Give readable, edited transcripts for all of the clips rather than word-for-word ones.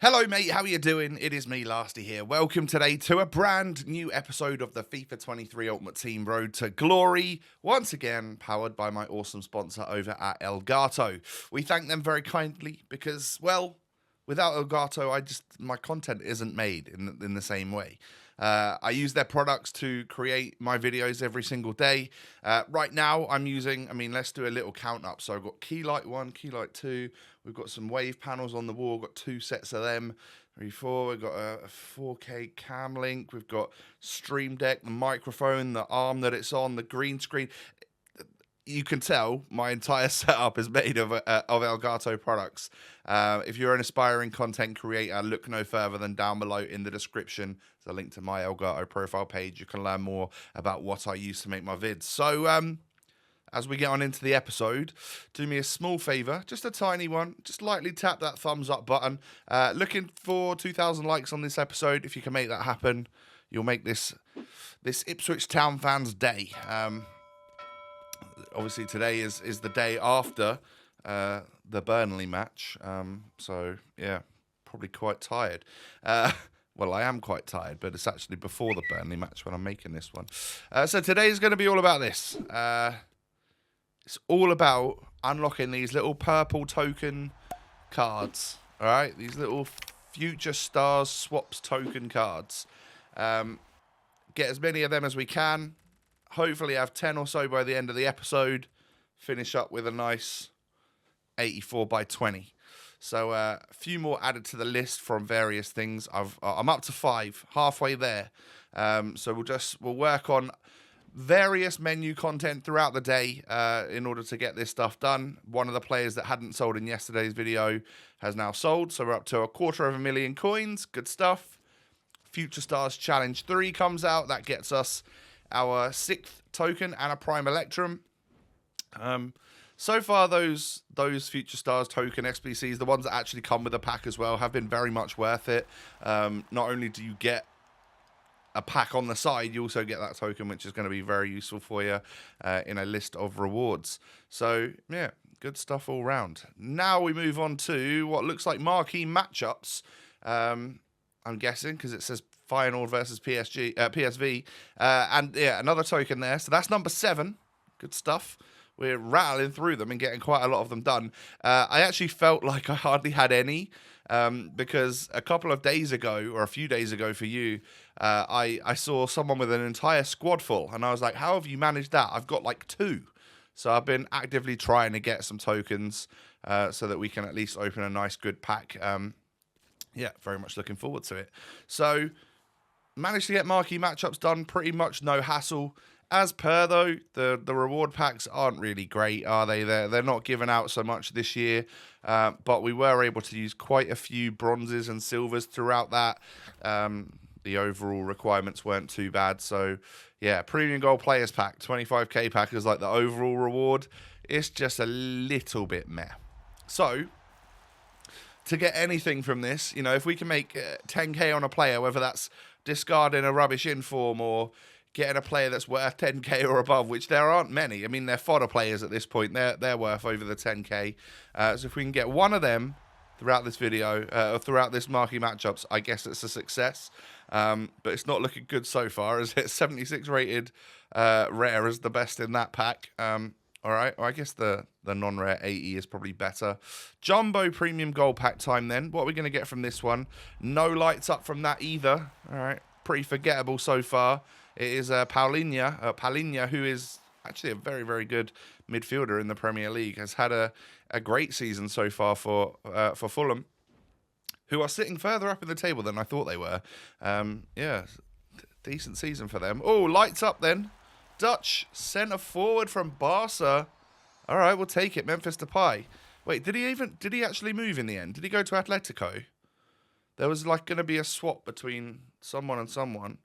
Hello mate, how you doing? It is me, Lasty here. Welcome today to a brand new episode of the FIFA 23 Ultimate Team Road to Glory. Once again, powered by my awesome sponsor over at Elgato. We thank them very kindly because, well, without Elgato, my content isn't made in the same way. I use their products to create my videos every single day. Right now, I'm using, let's do a little count up. So I've got key light 1, key light 2. We've got some wave panels on the wall. Got 2 sets of them. 3, 4. We've got a 4K cam link. We've got Stream Deck, the microphone, the arm that it's on, the green screen. You can tell my entire setup is made of Elgato products. If you're an aspiring content creator, look no further than down below in the description. There's a link to my Elgato profile page. You can learn more about what I use to make my vids. So, as we get on into the episode, do me a small favor, just a tiny one. Just lightly tap that thumbs up button. Looking for 2,000 likes on this episode. If you can make that happen, you'll make this Ipswich Town fans' day. Obviously, today is the day after the Burnley match. So, yeah, probably quite tired. Well, I am quite tired, but it's actually before the Burnley match when I'm making this one. So today is going to be all about this. It's all about unlocking these little purple token cards. All right? These little Future Stars SWAPS token cards. Get as many of them as we can. Hopefully have 10 or so by the end of the episode. Finish up with a nice 84 by 20. So a few more added to the list from various things. I'm up to 5, halfway there. So we'll work on various menu content throughout the day in order to get this stuff done. One of the players that hadn't sold in yesterday's video has now sold. So we're up to 250,000 coins. Good stuff. Future Stars Challenge 3 comes out. That gets us our 6th token and a Prime Electrum. So far, those Future Stars token SBCs, the ones that actually come with a pack as well, have been very much worth it. Not only do you get a pack on the side, you also get that token, which is going to be very useful for you in a list of rewards. So, yeah, good stuff all round. Now we move on to what looks like marquee matchups. I'm guessing, because it says final versus PSV. And, yeah, another token there. So that's number 7. Good stuff. We're rattling through them and getting quite a lot of them done. I actually felt like I hardly had any because a couple of days ago, or a few days ago for you, I saw someone with an entire squad full. And I was like, how have you managed that? I've got like 2. So I've been actively trying to get some tokens so that we can at least open a nice, good pack. Yeah, very much looking forward to it. So managed to get marquee matchups done, pretty much no hassle. As per, though, the reward packs aren't really great, are they? They're not given out so much this year, but we were able to use quite a few bronzes and silvers throughout that. The overall requirements weren't too bad. So, yeah, Premium Gold Players Pack, 25k pack is like the overall reward. It's just a little bit meh. So, to get anything from this, you know, if we can make 10k on a player, whether that's discarding a rubbish inform or getting a player that's worth 10k or above, which there aren't many. I mean, they're fodder players at this point. They're worth over the 10k. So if we can get one of them throughout this video, or throughout this marquee matchups, I guess it's a success. But it's not looking good so far, as it's 76 rated rare as the best in that pack. All right, well, I guess the non-rare 80 is probably better. Jumbo Premium Gold Pack time then. What are we going to get from this one? No lights up from that either. All right, pretty forgettable so far. It is Paulinho, who is actually a very, very good midfielder in the Premier League. Has had a great season so far for Fulham, who are sitting further up in the table than I thought they were. Yeah, decent season for them. Oh, lights up then. Dutch centre forward from Barca. All right, we'll take it. Memphis Depay. Wait, did he actually move in the end? Did he go to Atletico? There was like going to be a swap between someone and someone.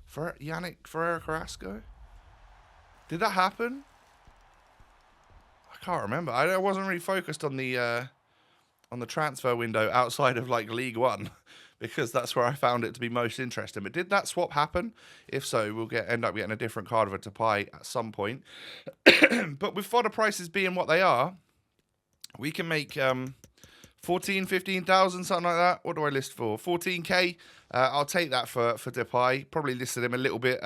For Yannick Ferreira Carrasco? Did that happen? I can't remember. I wasn't really focused on the transfer window outside of like League One because that's where I found it to be most interesting. But did that swap happen? If so, we'll end up getting a different card of a Depay at some point. But with fodder prices being what they are, we can make 14, 15,000, something like that. What do I list for? 14k. I'll take that for Depay. Probably listed him a little bit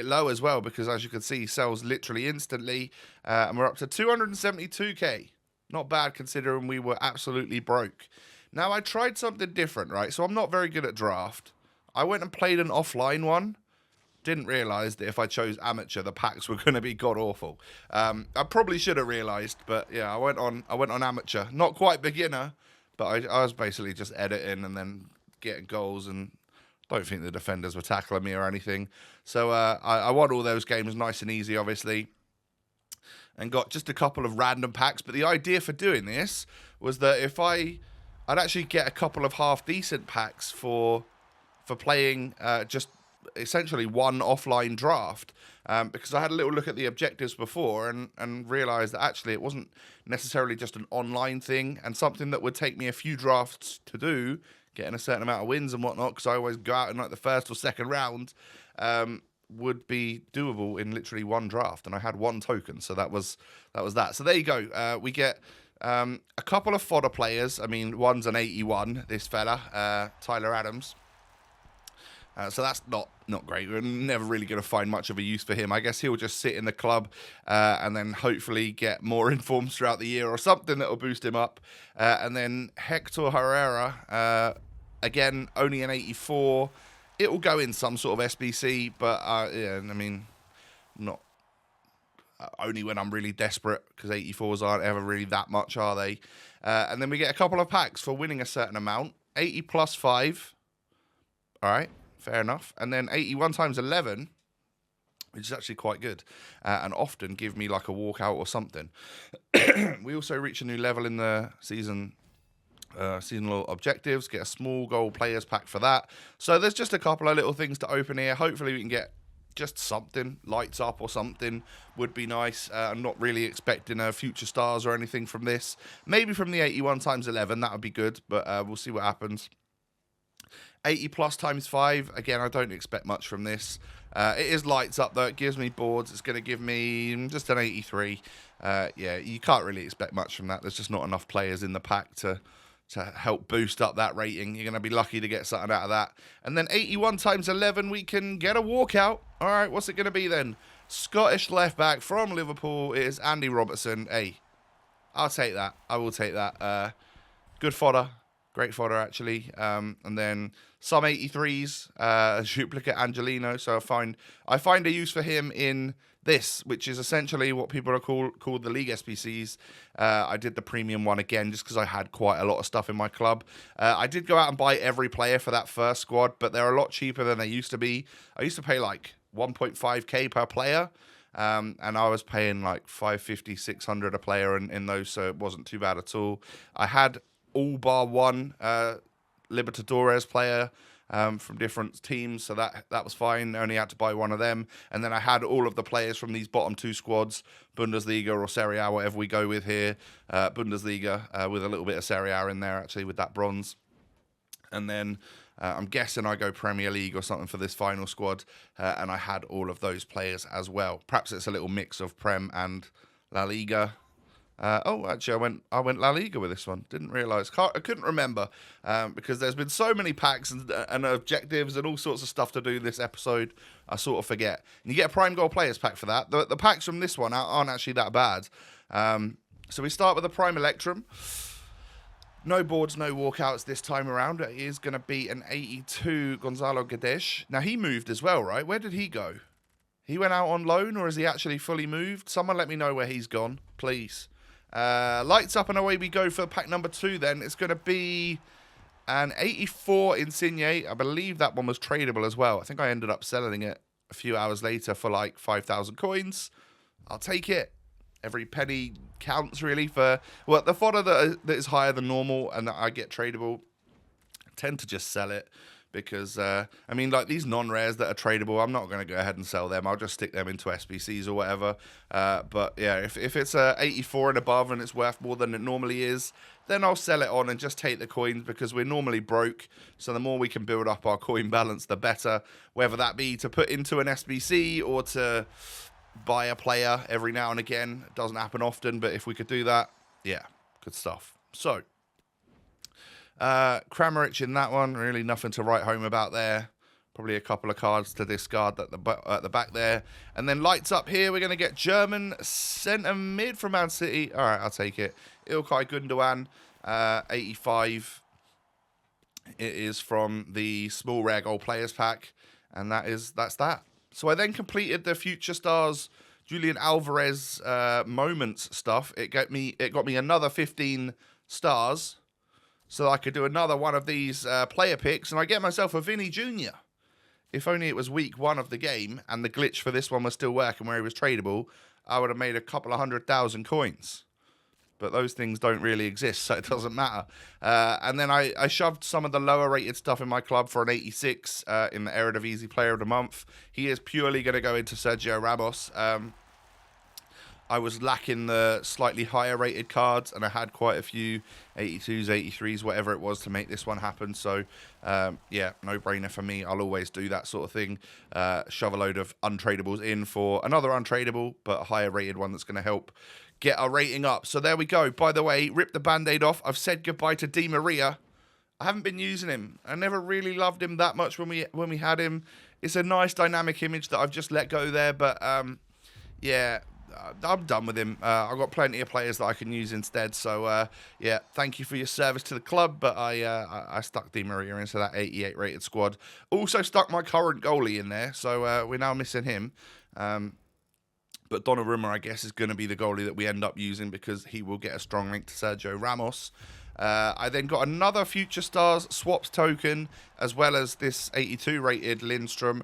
low as well, because as you can see, he sells literally instantly, and we're up to 272k. Not bad considering we were absolutely broke. Now, I tried something different, right? So I'm not very good at draft. I went and played an offline one. Didn't realise that if I chose amateur, the packs were going to be god-awful. I probably should have realised, but yeah, I went on amateur. Not quite beginner, but I was basically just editing and then getting goals, and don't think the defenders were tackling me or anything. So I won all those games nice and easy, obviously, and got just a couple of random packs. But the idea for doing this was that if I'd actually get a couple of half-decent packs for playing just essentially one offline draft, because I had a little look at the objectives before and realised that actually it wasn't necessarily just an online thing, and something that would take me a few drafts to do, getting a certain amount of wins and whatnot, because I always go out in like the first or second round, would be doable in literally one draft. And I had one token, so that was that. So there you go. We get a couple of fodder players. I mean, one's an 81, this fella, Tyler Adams. So that's not great. We're never really going to find much of a use for him. I guess he'll just sit in the club and then hopefully get more informs throughout the year or something that will boost him up. And then Hector Herrera, again, only an 84. It will go in some sort of SBC, but yeah, I mean, not only when I'm really desperate, because 84s aren't ever really that much, are they? And then we get a couple of packs for winning a certain amount. 80 plus 5. All right. Fair enough. And then 81 times 11, which is actually quite good, and often give me like a walkout or something. We also reach a new level in the seasonal objectives, get a small gold players pack for that. So there's just a couple of little things to open here. Hopefully we can get just something, lights up or something would be nice. I'm not really expecting future stars or anything from this. Maybe from the 81 times 11, that would be good, but we'll see what happens. 80 plus times 5. Again, I don't expect much from this. It is lights up, though. It gives me boards. It's going to give me just an 83. Yeah, you can't really expect much from that. There's just not enough players in the pack to help boost up that rating. You're going to be lucky to get something out of that. And then 81 times 11, we can get a walkout. All right, what's it going to be then? Scottish left back from Liverpool is Andy Robertson. Hey, I'll take that. I will take that. Good fodder. Great fodder, actually. And then some 83s, duplicate Angelino. So I find a use for him in this, which is essentially what people are called the League SPCs. I did the premium one again just because I had quite a lot of stuff in my club. I did go out and buy every player for that first squad, but they're a lot cheaper than they used to be. I used to pay like 1.5k per player. And I was paying like 550, 600 a player in those, so it wasn't too bad at all. I had all bar one Libertadores player from different teams, so that was fine. I only had to buy one of them, and then I had all of the players from these bottom two squads, Bundesliga or Serie A, whatever we go with here. Bundesliga with a little bit of Serie A in there, actually, with that bronze. And then I'm guessing I go Premier League or something for this final squad, and I had all of those players as well. Perhaps it's a little mix of Prem and La Liga. Actually, I went La Liga with this one. Didn't realise. I couldn't remember because there's been so many packs and objectives and all sorts of stuff to do this episode. I sort of forget. And you get a Prime Gold Players pack for that. The packs from this one aren't actually that bad. So we start with the Prime Electrum. No boards, no walkouts this time around. It is going to be an 82 Gonzalo Guedes. Now, he moved as well, right? Where did he go? He went out on loan, or is he actually fully moved? Someone let me know where he's gone, please. Lights up and away we go for pack number 2 then. It's going to be an 84 Insigne. I believe that one was tradable as well. I think I ended up selling it a few hours later for like 5,000 coins. I'll take it. Every penny counts really for... Well, the fodder that is higher than normal and that I get tradable, I tend to just sell it. Because, I mean, like these non-rares that are tradable, I'm not going to go ahead and sell them. I'll just stick them into SBCs or whatever. But, yeah, if it's a 84 and above and it's worth more than it normally is, then I'll sell it on and just take the coins because we're normally broke. So the more we can build up our coin balance, the better. Whether that be to put into an SBC or to buy a player every now and again. It doesn't happen often, but if we could do that, yeah, good stuff. So, Kramaric in that one, really nothing to write home about there. Probably a couple of cards to discard at the back there. And then lights up here, we're going to get German centre mid from Man City. All right, I'll take it. Ilkay Gundogan, 85. It is from the small rare gold players pack. And that's that. So I then completed the Future Stars Julian Alvarez moments stuff. It got me another 15 stars. So I could do another one of these player picks. And I get myself a Vinny Jr. If only it was week 1 of the game and the glitch for this one was still working where he was tradable, I would have made a couple of 100,000 coins. But those things don't really exist, so it doesn't matter. And then I shoved some of the lower rated stuff in my club for an 86 in the Eredivisie Player of the Month. He is purely going to go into Sergio Ramos. I was lacking the slightly higher rated cards, and I had quite a few 82s, 83s, whatever it was to make this one happen. So, yeah, no-brainer for me. I'll always do that sort of thing. Shove a load of untradables in for another untradable, but a higher rated one that's going to help get our rating up. So there we go. By the way, rip the Band-Aid off. I've said goodbye to Di Maria. I haven't been using him. I never really loved him that much when we had him. It's a nice dynamic image that I've just let go there, but yeah, I'm done with him. I've got plenty of players that I can use instead. So, yeah, thank you for your service to the club. But I stuck Di Maria into that 88 rated squad. Also stuck my current goalie in there. So, we're now missing him. But Donnarumma, I guess, is going to be the goalie that we end up using because he will get a strong link to Sergio Ramos. I then got another Future Stars SWAPS token, as well as this 82 rated Lindstrom.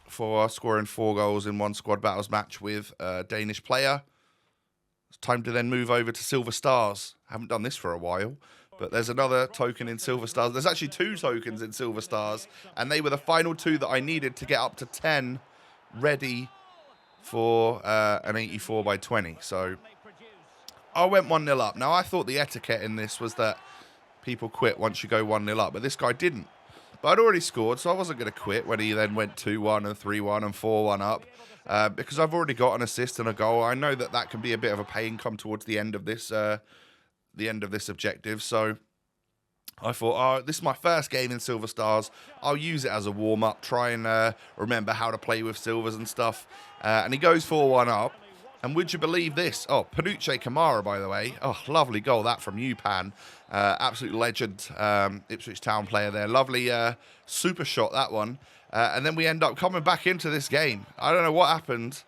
For scoring 4 goals in one squad battles match with a Danish player. It's time to then move over to Silver Stars. Haven't done this for a while, but there's another token in Silver Stars. There's actually 2 tokens in Silver Stars, and they were the final 2 that I needed to get up to 10 ready for an 84 by 20. So I went 1-0 up. Now, I thought the etiquette in this was that people quit once you go 1-0 up, but this guy didn't. But I'd already scored, so I wasn't going to quit when he then went 2-1 and 3-1 and 4-1 up. Because I've already got an assist and a goal. I know that can be a bit of a pain come towards the end of this objective. So I thought, this is my first game in Silver Stars. I'll use it as a warm-up, try and remember how to play with silvers and stuff. And he goes 4-1 up. And would you believe this? Oh, Panuche Kamara, by the way. Oh, lovely goal, that from you, Pan. Absolute legend, Ipswich Town player there. Lovely super shot, that one. And then we end up coming back into this game. I don't know what happened.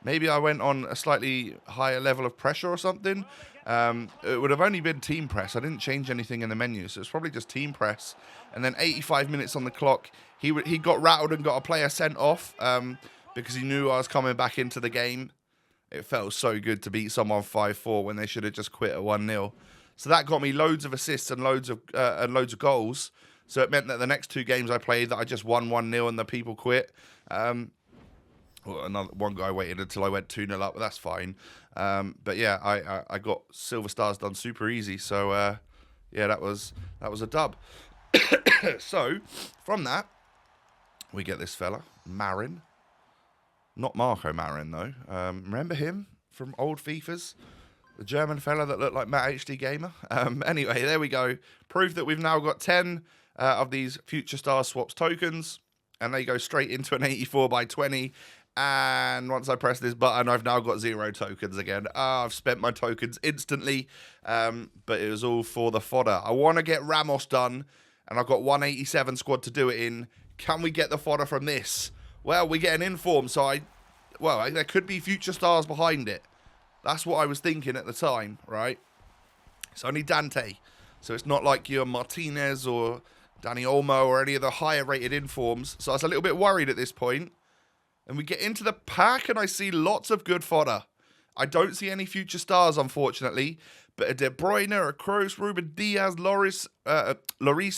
Maybe I went on a slightly higher level of pressure or something. It would have only been team press. I didn't change anything in the menu, so it's probably just team press. And then 85 minutes on the clock, he got rattled and got a player sent off because he knew I was coming back into the game. It felt so good to beat someone 5-4 when they should have just quit at 1-0. So that got me loads of assists and loads of goals. So it meant that the next 2 games I played that I just won 1-0 and the people quit. Well, one guy waited until I went 2-0 up, but that's fine. But yeah, I got Silver Stars done super easy. So yeah, that was a dub. So from that, we get this fella, Marin. Not Marco Marin, though. Remember him from old FIFAs? The German fella that looked like Matt HD Gamer? Anyway, there we go. Proof that we've now got 10 of these Future Star Swaps tokens, and they go straight into an 84 by 20. And once I press this button, I've now got 0 tokens again. I've spent my tokens instantly, but it was all for the fodder. I want to get Ramos done, and I've got 187 squad to do it in. Can we get the fodder from this? Well, we get an inform, so there could be Future Stars behind it. That's what I was thinking at the time, right? It's only Dante, so it's not like your Martinez or Danny Olmo or any of the higher rated informs. So I was a little bit worried at this point. And we get into the pack, and I see lots of good fodder. I don't see any Future Stars, unfortunately, but a De Bruyne, a Kroos, Ruben Diaz, Lloris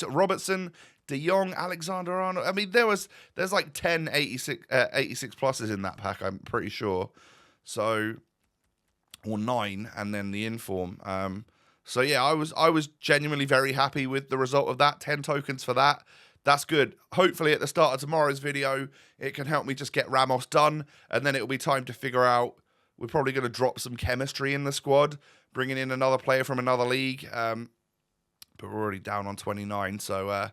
Robertson, De Jong, Alexander Arnold. I mean, there's like 10 86 pluses in that pack, I'm pretty sure. So, or 9, and then the inform. So yeah, I was genuinely very happy with the result of that. 10 tokens for that. That's good. Hopefully at the start of tomorrow's video, it can help me just get Ramos done, and then it'll be time to figure out. We're probably going to drop some chemistry in the squad, bringing in another player from another league. but we're already down on 29. So,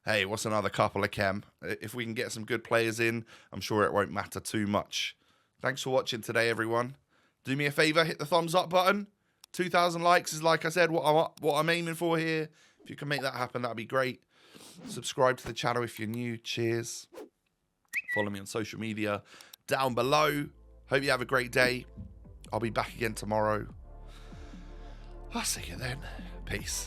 hey, what's another couple of chem? If we can get some good players in, I'm sure it won't matter too much. Thanks for watching today, everyone. Do me a favour, hit the thumbs up button. 2,000 likes is, like I said, what I'm aiming for here. If you can make that happen, that'd be great. Subscribe to the channel if you're new. Cheers. Follow me on social media down below. Hope you have a great day. I'll be back again tomorrow. I'll see you then. Peace.